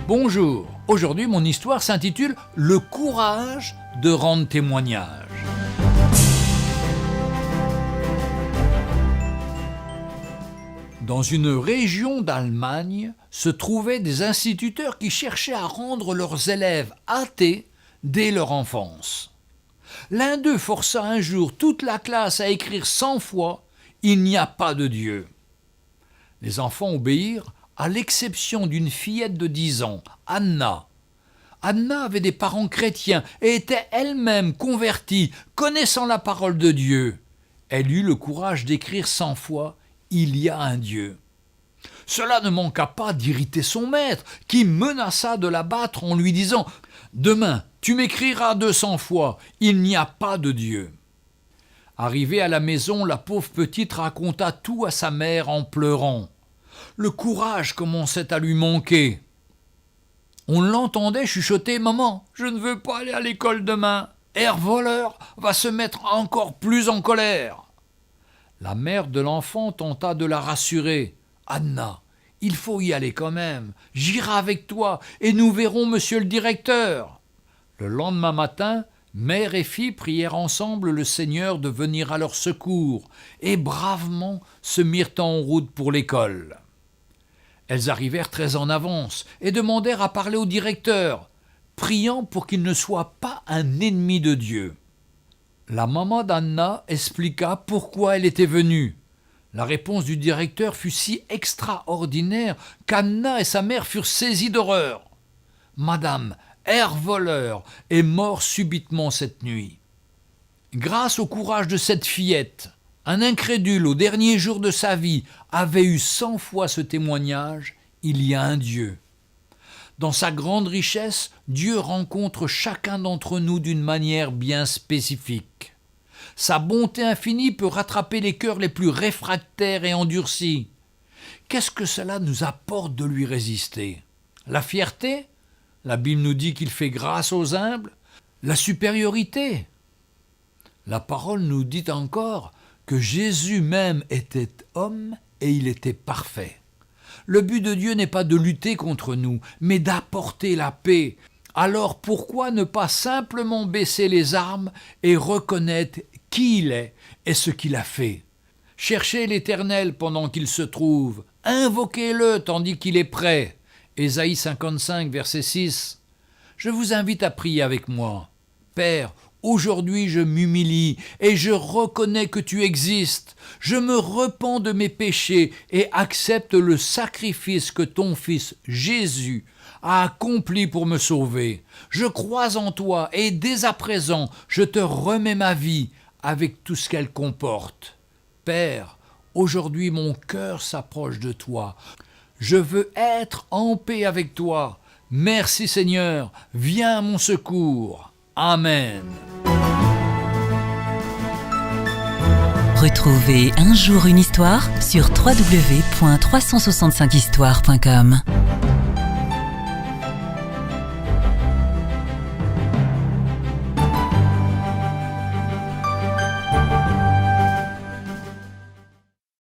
Bonjour, aujourd'hui mon histoire s'intitule « Le courage de rendre témoignage ». Dans une région d'Allemagne se trouvaient des instituteurs qui cherchaient à rendre leurs élèves athées dès leur enfance. L'un d'eux força un jour toute la classe à écrire 100 fois « Il n'y a pas de Dieu ». Les enfants obéirent, à l'exception d'une fillette de 10 ans, Anna. Anna avait des parents chrétiens et était elle-même convertie, connaissant la parole de Dieu. Elle eut le courage d'écrire 100 fois « Il y a un Dieu ». Cela ne manqua pas d'irriter son maître, qui menaça de la battre en lui disant « Demain, tu m'écriras 200 fois « Il n'y a pas de Dieu ». Arrivée à la maison, la pauvre petite raconta tout à sa mère en pleurant. Le courage commençait à lui manquer. On l'entendait chuchoter « Maman, je ne veux pas aller à l'école demain. Herr Voller va se mettre encore plus en colère. » La mère de l'enfant tenta de la rassurer. « Anna, il faut y aller quand même. J'irai avec toi et nous verrons monsieur le directeur. » Le lendemain matin, mère et fille prièrent ensemble le Seigneur de venir à leur secours et bravement se mirent en route pour l'école. Elles arrivèrent très en avance et demandèrent à parler au directeur, priant pour qu'il ne soit pas un ennemi de Dieu. La maman d'Anna expliqua pourquoi elle était venue. La réponse du directeur fut si extraordinaire qu'Anna et sa mère furent saisies d'horreur. « Madame, Herr Voller est mort subitement cette nuit. » Grâce au courage de cette fillette, un incrédule au dernier jour de sa vie avait eu 100 fois ce témoignage « Il y a un Dieu ». Dans sa grande richesse, Dieu rencontre chacun d'entre nous d'une manière bien spécifique. Sa bonté infinie peut rattraper les cœurs les plus réfractaires et endurcis. Qu'est-ce que cela nous apporte de lui résister? La fierté? La Bible nous dit qu'il fait grâce aux humbles. La supériorité? La parole nous dit encore que Jésus même était homme et il était parfait. Le but de Dieu n'est pas de lutter contre nous, mais d'apporter la paix. Alors pourquoi ne pas simplement baisser les armes et reconnaître qui il est et ce qu'il a fait? Cherchez l'Éternel pendant qu'il se trouve, invoquez-le tandis qu'il est prêt. Ésaïe 55, verset 6. Je vous invite à prier avec moi. Père, aujourd'hui je m'humilie et je reconnais que tu existes. Je me repens de mes péchés et accepte le sacrifice que ton Fils Jésus a accompli pour me sauver. Je crois en toi et dès à présent je te remets ma vie avec tout ce qu'elle comporte. Père, aujourd'hui mon cœur s'approche de toi. Je veux être en paix avec toi. Merci Seigneur, viens à mon secours. Amen. Retrouvez Un jour une histoire sur www.365histoire.com.